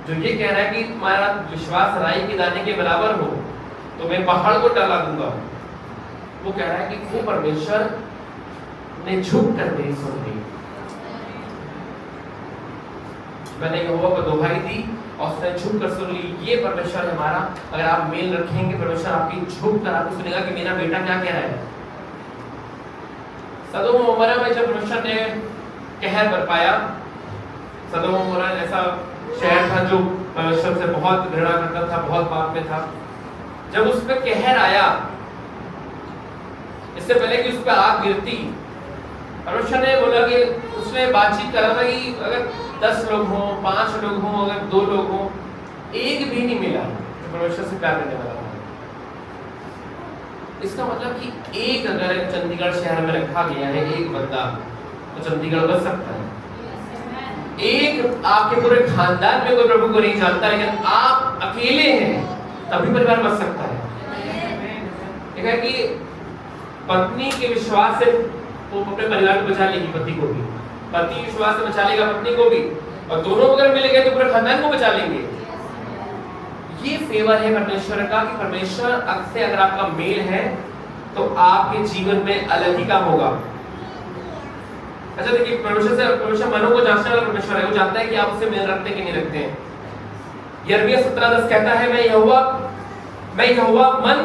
जो ये कह रहा है कि तुम्हारा विश्वास राई के दाने के बराबर हो तो मैं पहाड़ को टला दूंगा, वो कह रहा है कि वो परमेश्वर ने झुक कर मेरी सुन ली। मैंने यहोवा को दोहाई दी और उसने झुक कर सुन ली। ये परमेश्वर है हमारा। अगर आप मेल रखेंगे, परमेश्वर आपकी झुक कर आपको सुनेगा कि मेरा बेटा क्या कह रहा है। सदोम और अमोरा में जब परमेश्वर ने कहर बरपाया, सदोम और अमोरा ऐसा शहर था जो परमेश्वर से बहुत घृणा करता था, बहुत पाप में था। जब उस पर कहर आया, इससे पहले कि उस पर आग गिरती, परमेश्वर ने बोला कि उसने बातचीत करा था कि अगर 10 लोग हों, 5 लोग हों, अगर 2 लोग हों, एक भी नहीं मिला जो परमेश्वर से प्यार करने वाला था। इसका मतलब कि एक अगर चंडीगढ़ शहर में रखा गया है एक बंदा, तो चंडीगढ़ बच सकता है। एक आपके पूरे खानदान में कोई प्रभु को नहीं जानता, लेकिन आप अकेले हैं, तभी परिवार बच सकता है। देखा कि पत्नी के विश्वास से वो अपने परिवार को बचा लेगी, पति को भी, पति विश्वास से बचा लेगा पत्नी को भी, और दोनों अगर मिल गए तो पूरे खानदान को बचा लेंगे। ये फेवर है परमेश्वर का कि परमेश्वर से अगर आपका मेल है तो आपके जीवन में अलग ही काम होगा। अच्छा देखिए, परमेश्वर मनों को जांचने वाला परमेश्वर है, वो जानता है कि आप उससे मेल रखते कि नहीं रखते हैं। यिर्मयाह 17:10 कहता है, मैं यहोवा मन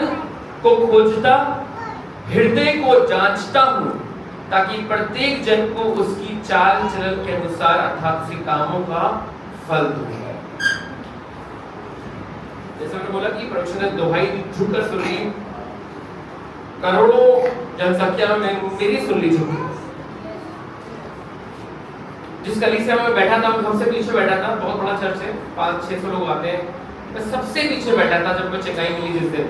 को खोजता, हृदय को जांचता हूं, ताकि प्रत्येक जन को उसकी चाल चलन के अनुसार अर्थात उसके कामों का फल दूं। जैसे मैंने बोला कि परमेश्वर ने दोहाई झुककर सुन ली, करोड़ों जनसंख्या में मेरी सुन ली झुक। जिस कलीसिया में मैं बैठा था मैं सबसे पीछे बैठा था, बहुत बड़ा चर्च है, 500-600 लोग आते हैं, मैं सबसे पीछे बैठा था जब मैं चेकाई मिली जिस दिन।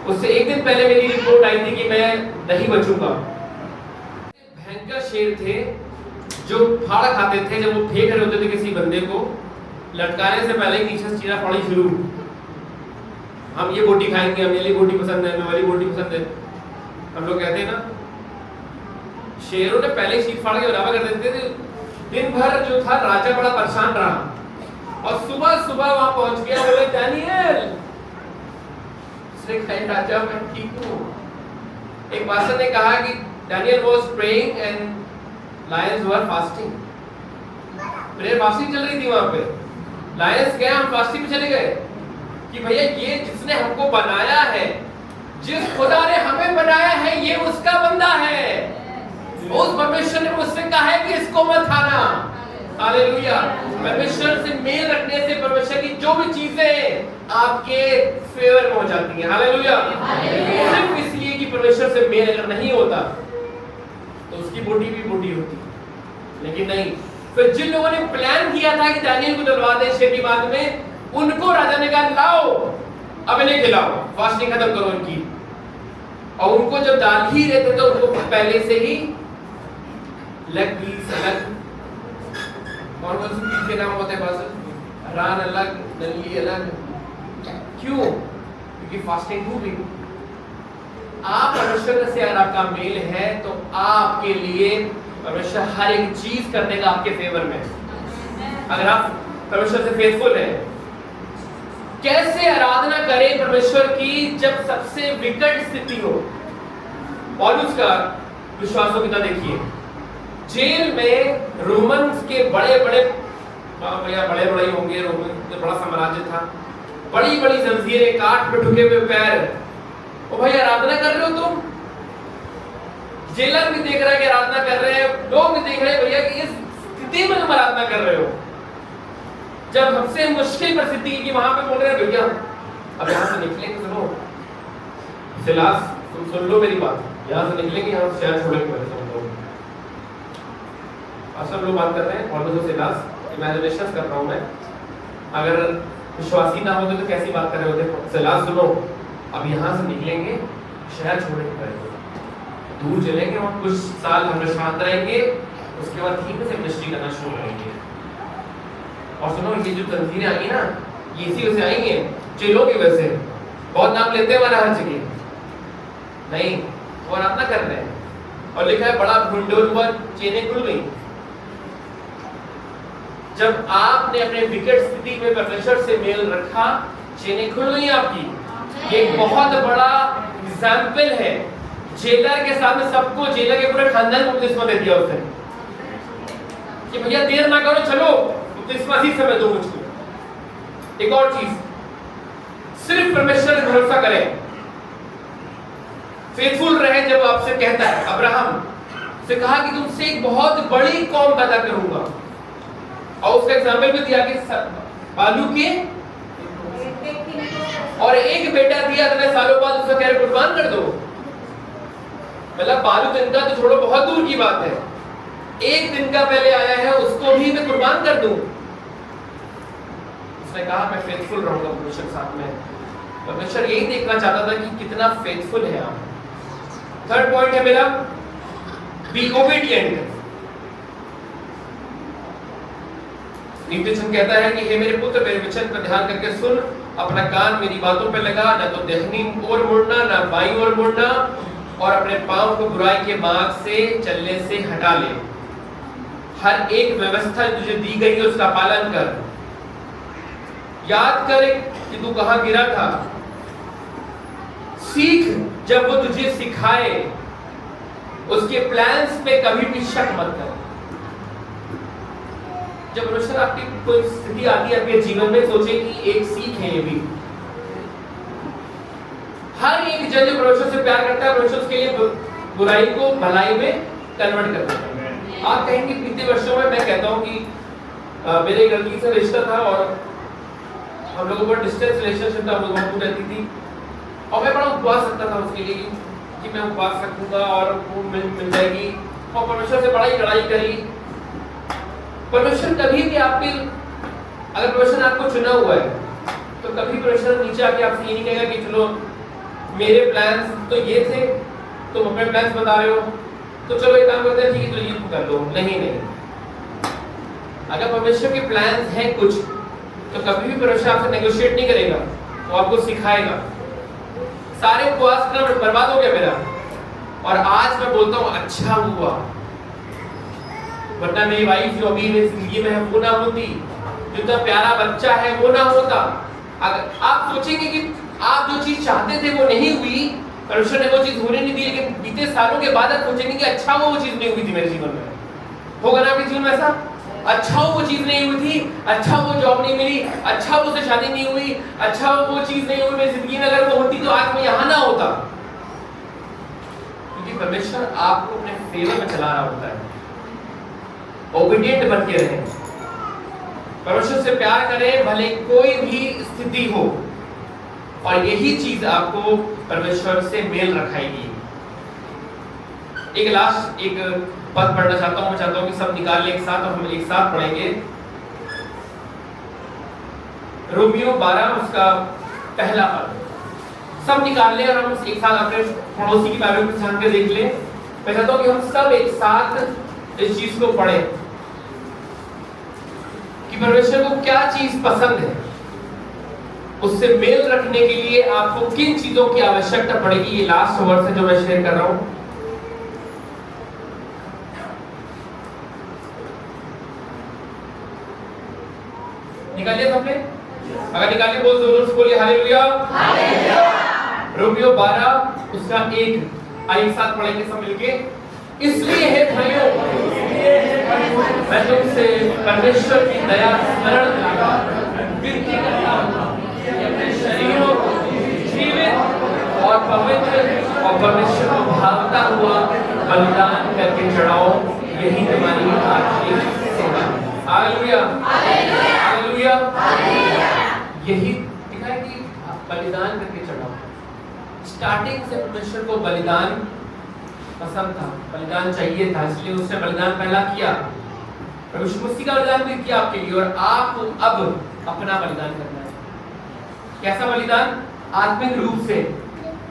उससे एक दिन पहले मेरी रिपोर्ट आई थी कि मैं नहीं बचूंगा। भयंकर शेर थे जो फाड़ खाते थे, जब वो फेंक रहे होते थे किसी बंदे को, लटकाने से पहले ही नीचे से चीरा फाड़ी शुरू। हम ये बोटी खाएंगे, हमें ये बोटी पसंद है, हमें वाली बोटी पसंद है, हम लोग कहते हैं ना। शेरों ने पहले ही चीर फाड़ के बराबर कर देते थे। दिन भर जो था राजा बड़ा परेशान रहा और सुबह सुबह वहां पहुंच गया, बोले दानियल। उसने कहा राजा मैं ठीक हूँ। एक पास्टर ने कहा कि Daniel was praying and lions were fasting. Prayer fasting चल रही थी वहां पे, लायंस गए, हम फास्टिंग में चले गए कि भैया ये जिसने हमको बनाया है, जिस खुदा ने हमें बनाया है, ये उसका बंदा है। उस परमेश्वर ने मुझसे कहा है कि इसको मत खाना। हालेलुया। परमेश्वर से मेल रखने से परमेश्वर की जो भी चीजें आपके फेवर में हो जाती हैं। हालेलुया। सिर्फ इसलिए कि परमेश्वर से मेल अगर नहीं होता तो उसकी बोटी भी बोटी होती, लेकिन नहीं। फिर जिन लोगों ने प्लान किया था कि दानियल को डलवा दे शेर की बात में, उनको राजा ने कहा लाओ अब इन्हें खिलाओ, फास्टिंग खत्म करो इनकी। और उनको जब डाल ही रहे थे तो उनको पहले से ही लेग पीस अलग, और पीस के नाम होते हैं बस, रान अलग, नली अलग। क्यों? क्योंकि फास्टिंग हो गई। आप परमेश्वर से अगर आपका मेल है तो आपके लिए परमेश्वर हर एक चीज कर देगा आपके फेवर में, अगर आप परमेश्वर से फेथफुल हैं। कैसे आराधना करें परमेश्वर की जब सबसे विकट स्थिति हो? पौलुस का विश्वासों की देखिए, जेल में रोमन्स के बड़े बड़े होंगे, रोमन का बड़ा साम्राज्य था, बड़ी बड़ी जंजीरें, काठ पे ठुके हुए पैर। ओ भाई आराधना कर रहे हो तुम? जेलर भी देख रहा है कि आराधना कर रहे हैं, लोग भी देख रहे हैं भैया कि इस स्थिति में तुम आराधना कर रहे हो। जब हमसे मुश्किल परिस्थिति की वहां पे बोल रहे हैं भैया अब यहाँ से निकलेंगे, सुनो सिलास तुम सुन लो मेरी बात, यहाँ से निकलेंगे, यहाँ से शहर छोड़ेंगे। सब लोग बात कर रहे हैं पौलुस और सिलास, इमेजिनेशंस कर रहा हूँ मैं। अगर विश्वासी ना होते तो कैसी बात कर रहे होते? सिलास सुनो, अब यहाँ से निकलेंगे, शहर छोड़ेंगे, दूर चलेंगे, वहाँ कुछ साल हम शांत रहेंगे, उसके बाद ठीक से मिनिस्ट्री करना शुरू करेंगे। और सुनो ये जो तंजीरें आई ना, ये इसी वजह से आई हैं, जेलों की वजह से। बहुत नाम लेते हैं हमारा हर जगह, नहीं वो आराधना कर रहे हैं। और लिखा है बड़ा भूंडोल हुआ, चेनें खुल गई। जब आपने अपने विकट स्थिति में परमेश्वर से मेल रखा, चेनें खुल गई आपकी। ये बहुत बड़ा एग्जाम्पल है। जेलर के सामने सबको, जेलर के पूरे खानदान को बपतिस्मा दे दिया उसने कि भैया देर ना करो, चलो बपतिस्मा ही समय दो मुझको। एक और चीज, सिर्फ परमेश्वर पर भरोसा करें, फेथफुल रहे। जब आपसे कहता है, अब्राहम से कहा कि तुमसे एक बहुत बड़ी कौम पैदा करूंगा, और उसका एग्जाम्पल भी दिया कि बालू के और एक बेटा दिया, इतने सालों बाद उसका कह रहे कुर्बान कर दो। मतलब बालू दिन का तो छोड़ो, बहुत दूर की बात है, एक दिन का पहले आया है, उसको भी मैं कुर्बान कर दूं। उसने कहा मैं फेथफुल रहूंगा परमेश्वर के साथ में। परमेश्वर यही देखना चाहता था कि कितना फेथफुल है आप। थर्ड पॉइंट है मेरा, बी ओबीडिएंट। नीतिवचन कहता है कि हे मेरे पुत्र, मेरे वचन पर ध्यान करके सुन, अपना कान मेरी बातों पर लगा, ना तो दाहिनी ओर मुड़ना ना बाईं ओर मुड़ना, और अपने पांव को बुराई के मार्ग से चलने से हटा ले। हर एक व्यवस्था तुझे दी गई है उसका पालन कर। याद कर कि तू कहां गिरा था, सीख जब वो तुझे सिखाए, उसके प्लान्स पे कभी भी शक मत कर। जब परमेश्वर आपकी कोई स्थिति आती है आपके जीवन में, सोचे कि एक सीख है ये भी। हर एक जन जो परमेश्वर से प्यार करता है, परमेश्वर उसके लिए बुराई को भलाई में कन्वर्ट करता है। आप कहेंगे बीते वर्षों में मैं कहता हूँ कि मेरे एक लड़की से रिश्ता था और हम लोगों को डिस्टेंस रिलेशनशिप था, हम लोग बहुत दूर रहती थी, और मैं बड़ा उपवास रखता था उसके लिए कि मैं उपवास रखूंगा और वो मिल जाएगी, और परमेश्वर से बड़ा ही लड़ाई करी। परमेश्वर कभी भी आपके, अगर परमेश्वर ने आपको चुना हुआ है तो कभी परमेश्वर नीचे आके आपसे ये नहीं कहेगा कि चलो मेरे प्लान्स तो ये थे, तुम अपने प्लान्स बता रहे हो तो चलो एक काम करते हैं, ठीक है तो ये तुम कर लो। नहीं नहीं, अगर परमेश्वर के प्लान्स हैं कुछ तो कभी भी परमेश्वर आपसे नेगोशिएट नहीं करेगा, वो आपको सिखाएगा। सारे उपवास करना बर्बाद हो गया मेरा, और आज मैं बोलता हूँ अच्छा हुआ, वरना मेरी वाइफ जो अभी मेरी जिंदगी में है वो ना होती, जो इतना प्यारा बच्चा है वो ना होता। अगर आप सोचेंगे कि आप जो चीज चाहते थे वो नहीं हुई, परमेश्वर ने वो चीज होने नहीं दी, लेकिन बीते सालों के बाद आप सोचेंगे कि अच्छा वो चीज नहीं हुई थी मेरे जीवन में। होगा ना आपके जीवन में ऐसा? अच्छा वो चीज नहीं हुई थी, अच्छा वो जॉब नहीं मिली, अच्छा वो से शादी नहीं हुई, अच्छा वो चीज नहीं हुई मेरी जिंदगी में, अगर वो होती तो आज मैं यहाँ ना होता। क्योंकि परमेश्वर आपको अपने फेवर में चला रहा होता है। ओबीडिएंट बन के रहें, परमेश्वर से प्यार करें भले कोई भी स्थिति हो, और यही चीज आपको परमेश्वर से मेल रखाएगी। एक लास्ट एक पद पढ़ना चाहता हूं, मैं चाहता हूं कि सब निकाल लें एक साथ और हम एक साथ पढ़ेंगे। रोमियो 12 उसका पहला पद सब निकाल लें और हम एक साथ अपने पड़ोसी की बाइबल को ध्यान के देख लें। मैं चाहता हूं कि हम सब एक साथ इस चीज को पढ़ें कि परमेश्वर को क्या चीज पसंद है, उससे मेल रखने के लिए आपको किन चीजों की आवश्यकता पड़ेगी। ये लास्ट वर्ड है जो मैं शेयर कर रहा हूं। निकालिए सबने, अगर निकालिए बोल जोर से बोलिए हालेलुया। रोमियो 12 उसका 1 आइए एक साथ पढ़ेंगे सब मिलके। इसलिए हे भाइयों मैं तुमसे परमेश्वर की दया स्मरण दिलाता विनती करता हूं कि अपने शरीरों को जीवित और पवित्र और परमेश्वर को भावता हुआ बलिदान करके चढ़ाओ, यही तुम्हारी आखिरी सेवा है। Hallelujah hallelujah. यही लिखा है कि बलिदान करके चढ़ाओ। स्टार्टिंग से परमेश्वर को बलिदान पसंद था, बलिदान चाहिए था, इसलिए उसने बलिदान पहला किया। परमेश्वर मसीह का बलिदान भी किया आपके लिए, और आपको अब अपना बलिदान करना है। कैसा बलिदान? आत्मिक रूप से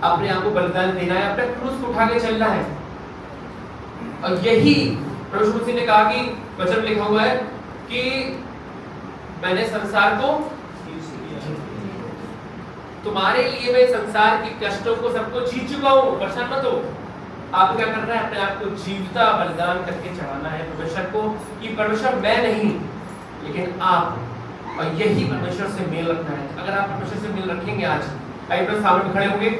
अपने आप को बलिदान देना है, अपने क्रूस को उठा के चलना है। और यही परमेश्वर मसीह ने कहा कि वचन लिखा हुआ है कि मैंने संसार को तुम्हारे लिए मैं संसार की कष्टों को सबको जीत चुका हूं, परेशान मत हो। आपको क्या करना है? अपने आप को जीवता बलिदान करके चढ़ाना है परमेश्वर को, कि परमेश्वर मैं नहीं लेकिन आप, और यही परमेश्वर से मेल रखना है। अगर आप परमेश्वर से मेल रखेंगे, आज आइए अपने सामने खड़े होंगे,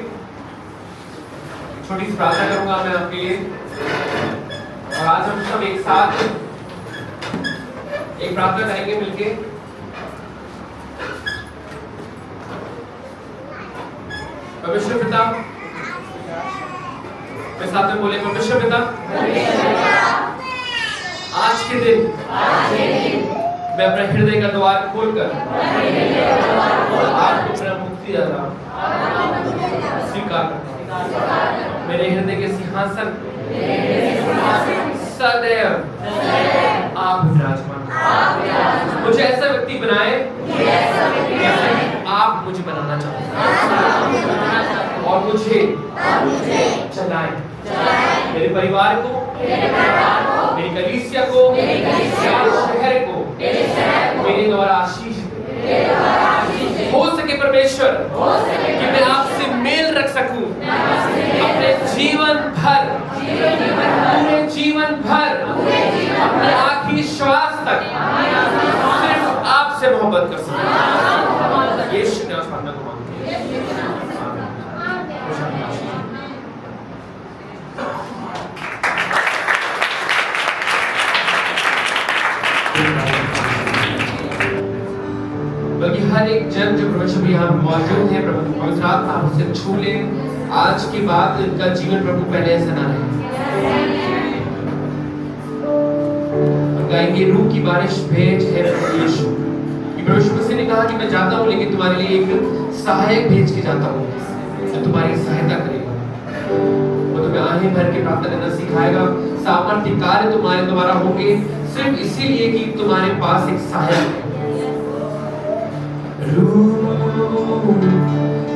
छोटी सी प्रार्थना करूंगा मैं आपके लिए, और आज हम सब एक साथ एक प्रार्थना करेंगे मिलके। परमेश्वर पिता, मैं साथ में बोले परमेश्वर पिता, आज के दिन मैं अपने हृदय का द्वार खोलकर आपको मेरा मुक्ति दाता स्वीकार करता हूं। मेरे हृदय के सिंहासन सदैव आप विराजमान। मुझे ऐसा व्यक्ति बनाए आप मुझे बनाना चाहते हैं, और मुझे चलाएं, मेरे परिवार को, मेरी कलीसिया को, मेरे शहर को मेरे द्वारा आशीष हो सके परमेश्वर, कि मैं आपसे मेल रख सकूं अपने जीवन भर, पूरे जीवन भर, अपने आखिरी श्वास तक सिर्फ आपसे मोहब्बत कर सकूं। यीशु ने आसमान को मांगते हैं। बल्कि हर एक जन जो परमेश्वर यहाँ मौजूद है, प्रभु पवित्र आत्मा उसे छू ले। आज के बाद इनका जीवन प्रभु पहले ऐसा ना रहे। गाएंगे रूह की बारिश भेज है प्रभु यीशु। परमेश्वर मसीह ने कहा कि मैं जाता हूँ लेकिन तुम्हारे लिए एक सहायक भेज के जाता हूँ जो तुम्हारी सहायता करेगा। वो तुम्हें आहें भर के प्रार्थना करना सिखाएगा। सामर्थ्य कार्य तुम्हारे द्वारा होंगे, सिर्फ इसीलिए कि तुम्हारे पास एक सहायक है। रूह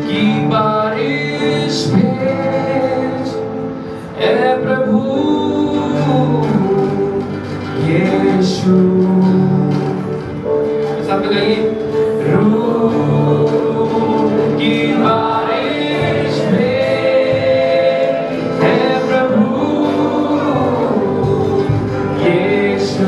की बारिश भेज ए प्रभु यीशु। सब कहिए रूह की बारिश भेज ए प्रभु यीशु।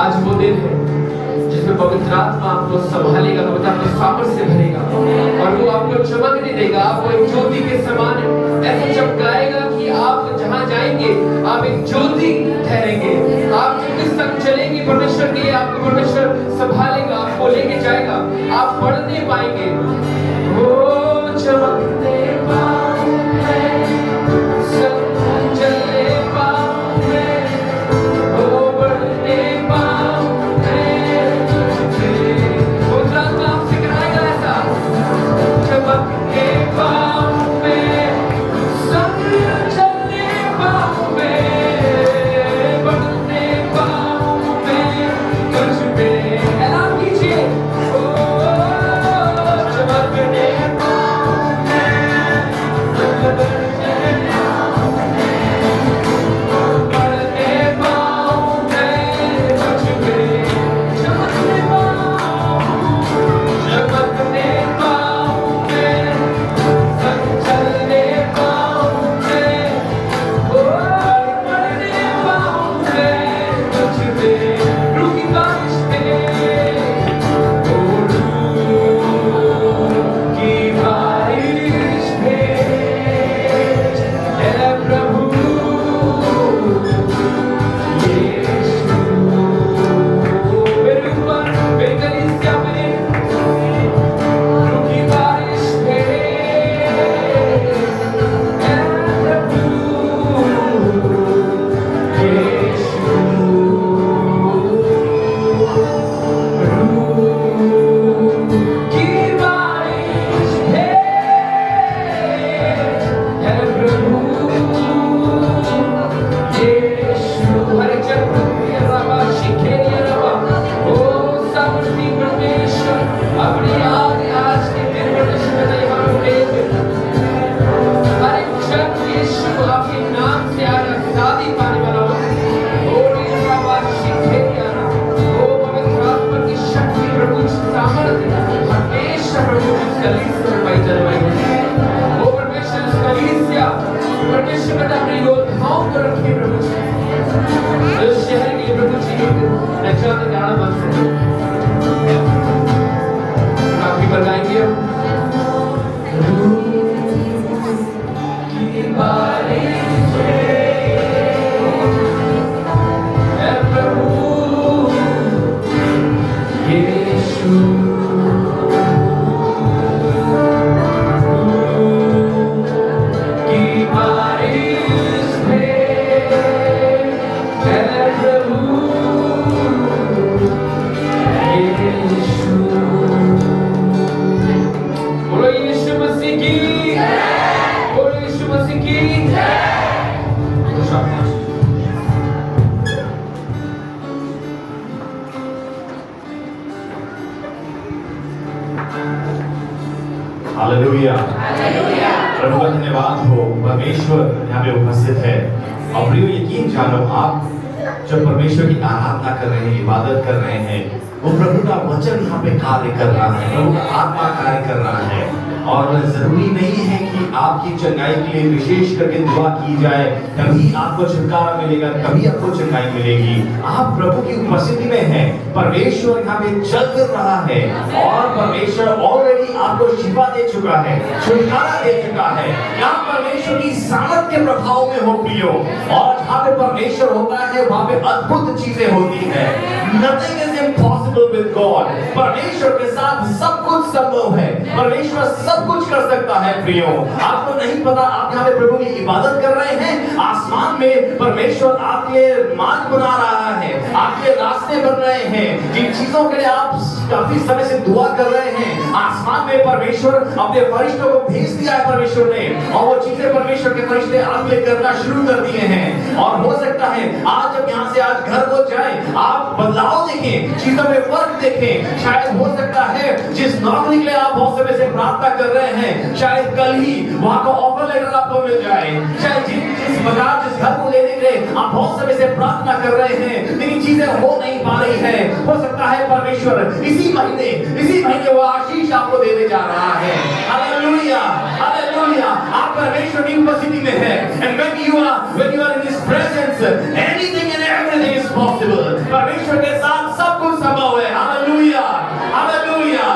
आज वो दिन है जिसमें पवित्र आत्मा आपको संभालेगा, पवित्र आपको सामर्थ से भरेगा और वो आपको चमकने देगा। आपको एक ज्योति के समान ऐसे चमकाएगा कि आप जहां जाएंगे आप एक ज्योति ठहरेंगे। आप जिस तक चलेंगे परमेश्वर के लिए आपको परमेश्वर संभालेगा, आपको लेके जाएगा, आप बढ़ने पाएंगे। ओ चमकने पाऊंगे, सब चलने पाऊंगे, ओ बढ़ने पाऊंगे तुझसे। वो रात आपसे कराएगा ऐसा, चमकने पाऊंगे, सब चलने पाऊंगे, बढ़ने पाऊंगे तुझ पे। ऐलान कीजिए, ओ चमकने हमारी योद्धाओं को रखिए प्रभु जी। इस शहर के लिए प्रभु जी रक्षा का गाना बन सके। काफी पर गाएंगे हम। हालेलुया। प्रभु का धन्यवाद हो, परमेश्वर यहाँ पे उपस्थित है। और प्रियो यकीन जानो, आप जब परमेश्वर की आराधना कर रहे हैं, इबादत कर रहे हैं, वो प्रभु का वचन यहाँ पे कार्य कर रहा है, प्रभु का आत्मा कार्य कर रहा है। और जरूरी नहीं है कि आपकी चंगाई के लिए विशेष करके दुआ की जाए तभी आपको छुटकारा मिलेगा, तभी आपको चंगाई मिलेगी। आप प्रभु की उपस्थिति में हैं, परमेश्वर यहाँ पे चल रहा है और परमेश्वर ऑलरेडी आपको शिफा दे चुका है, छुटकारा दे चुका है। यहाँ परमेश्वर की सामर्थ के प्रभाव में हो प्रियो, और जहाँ पे परमेश्वर होता है वहाँ पे अद्भुत चीजें होती है। Nothing is impossible with God। परमेश्वर के साथ सब कुछ संभव है, परमेश्वर सब कुछ कर सकता है प्रियो। आपको नहीं पता, आप यहाँ पे प्रभु की इबादत कर रहे हैं, आसमान में परमेश्वर आपके मार्ग बना रहा है, आपके रास्ते बन रहे हैं। जिन चीजों के लिए आप काफी समय से दुआ कर रहे हैं, आसमान में परमेश्वर अपने फरिश्तों को भेज दिया है परमेश्वर ने, और वो चीजें परमेश्वर के फरिश्ते आपके लिए करना शुरू कर दिए हैं। और हो सकता है आज जब यहाँ से आज घर को जाए, आप बदलाव देखें, चीजों में फर्क देखें। शायद हो सकता है जिस नौकरी के लिए आप बहुत समय से प्रार्थना कर रहे हैं, शायद कल ही वहां का ऑफर लेटर आपको मिल जाए। शायद जिस मकान, जिस घर को लेने के लिए आप बहुत समय से प्रार्थना कर रहे हैं, लेकिन चीजें हो नहीं पा रही है, हो सकता है परमेश्वर इसी महीने वो आशीष आपको देने जा रहा है। Hallelujah, hallelujah. आप परमेश्वर की उपस्थिति में है, and when you are in His presence, anything and everything is possible। परमेश्वर के साथ सब कुछ संभव है। Hallelujah, hallelujah.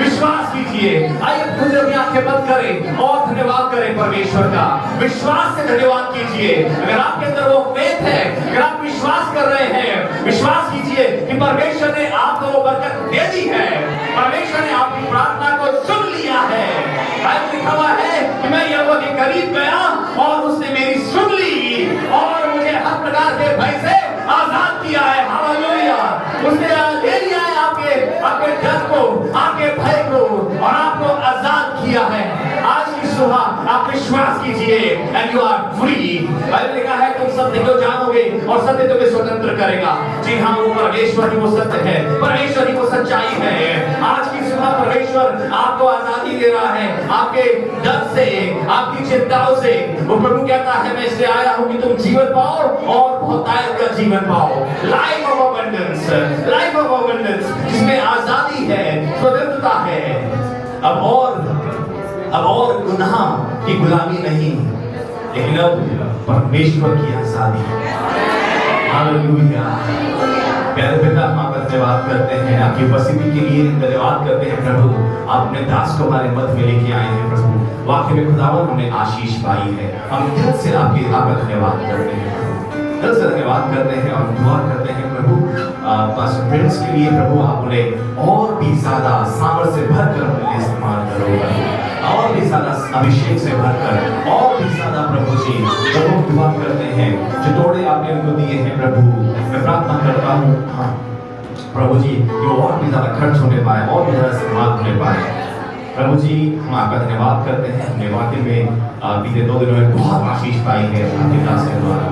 विश्वास कीजिए। आइए खुद अपनी आंखें बंद करें और धन्यवाद करें परमेश्वर का। विश्वास से धन्यवाद कीजिए। अगर आपके अंदर वो फेथ है, अगर आप विश्वास कर रहे हैं, विश्वास कीजिए कि परमेश्वर ने आपको वो बरकत दे दी है, परमेश्वर ने आपकी प्रार्थना को सुन लिया है। बाइबल लिखा हुआ है कि मैं यहोवा के करीब गया और उसने मेरी सुन ली और मुझे हर प्रकार के भय से आजाद किया है। हालेलुया। उसने ले लिया है आपके डर को, आपके भय को, और आपको आजाद किया है। आज की सुबह आप विश्वास कीजिए, and you are free। Bible लिखा है तुम सत्य को जानोगे और सत्य तुम्हें स्वतंत्र करेगा। जी हाँ, वो परमेश्वर ही वो सत्य है, परमेश्वर ही वो सच्चाई है। आज की सुबह परमेश्वर आपको आजादी दे रहा है आपके डर से, आपकी चिंताओं से। वो प्रभु कहता है मैं इसलिए आया हूँ कि तुम जीवन पाओ और बहुतायत का जीवन पाओ। Life of abundance, life of abundance, जिसमें आजादी है, स्वतंत्रता है। अब और गुनाह की गुलामी नहीं, लेकिन अब परमेश्वर की आजादी। हालेलुया। प्यारे पिता, हम आपका धन्यवाद करते हैं, आपकी उपस्थिति के लिए धन्यवाद करते हैं प्रभु। आप अपने दास को हमारे मध्य में लेके आए हैं प्रभु। वाकई में खुदावन हमने आशीष पाई है। हम दिल से आपका धन्यवाद करते हैं, दिल से धन्यवाद करते हैं और दुआ करते हैं प्रभु पास्टर प्रिंस के लिए प्रभु। आप उन्हें और भी ज्यादा सामर्थ्य से भरकर उन्हें इस्तेमाल करो, और भी ज्यादा अभिषेक से भरकर, और भी ज्यादा प्रभु जी प्रभु दुआ करते हैं जो तोड़े आपने उनको दिए हैं प्रभु। मैं प्रार्थना करता हूँ प्रभु जी जो और भी ज्यादा खर्च होने पाए, और भी ज्यादा इस्तेमाल होने पाए। प्रभु जी हम आपका धन्यवाद करते हैं। हमने वाकई में बीते 2 दिनों में बहुत आशीष पाई है आपके दास के द्वारा।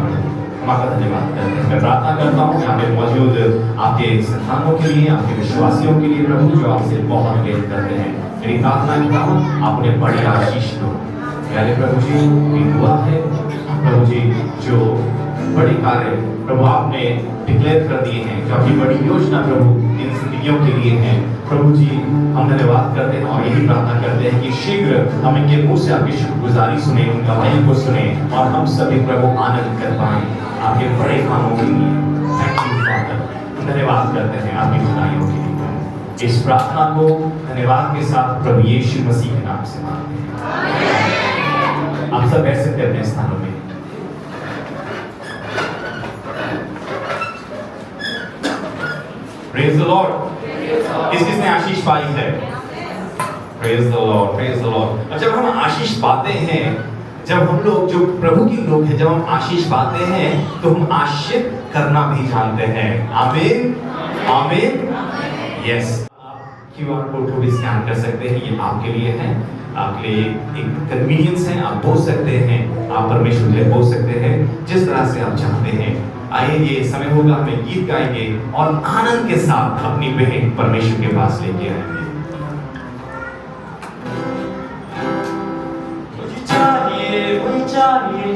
हम आपका धन्यवाद करते हैं। मैं प्रार्थना करता हूँ यहाँ पे मौजूद आपके संतानों के लिए, आपके विश्वासियों के लिए प्रभु जो आपसे बहुत प्रेम करते हैं। मेरी प्रार्थना करता हूँ आप उन्हें बड़ी आशीष दो। प्यारे प्रभु जी की दुआ है प्रभु जी जो बड़े कार्य प्रभु आपने डिक्लेयर कर दिए हैं, जो आपकी बड़ी योजना प्रभु इन गतिविधियों के लिए हैं। प्रभु जी, हम धन्यवाद करते हैं और यही प्रार्थना करते हैं कि शीघ्र हम इनके मुंह से आपकी शुक्रगुजारी सुने, उन गवाही को सुने और हम सभी प्रभु आनंद कर पाए आपके बड़े कामों के लिए। थैंक यू फादर, धन्यवाद करते हैं आपकी खुदाइयों के लिए। इस प्रार्थना को धन्यवाद के साथ प्रभु यीशु मसीह के नाम से मांगते हैं। आप सब बैठ सकते हैं अपने स्थानों में। Praise the Lord. किसने आशीष पाई है? Praise the Lord, praise the Lord. और जब हम आशीष पाते हैं, जब हम लोग जो प्रभु के लोग हैं, जब हम आशीष पाते हैं तो हम आशीष करना भी जानते हैं। आमीन, आमीन, यस। QR कोड को भी स्कैन कर सकते हैं, ये आपके लिए है, आपके लिए एक कन्वीनियंस है। आप बोल सकते हैं, आप परमेश्वर के लिए बोल सकते हैं जिस तरह से आप चाहते हैं। आइए, ये समय होगा हमें गीत गाएंगे और आनंद के साथ अपनी बहन परमेश्वर के पास लेके आएंगे। मुझे चाहिए, मुझे चाहिए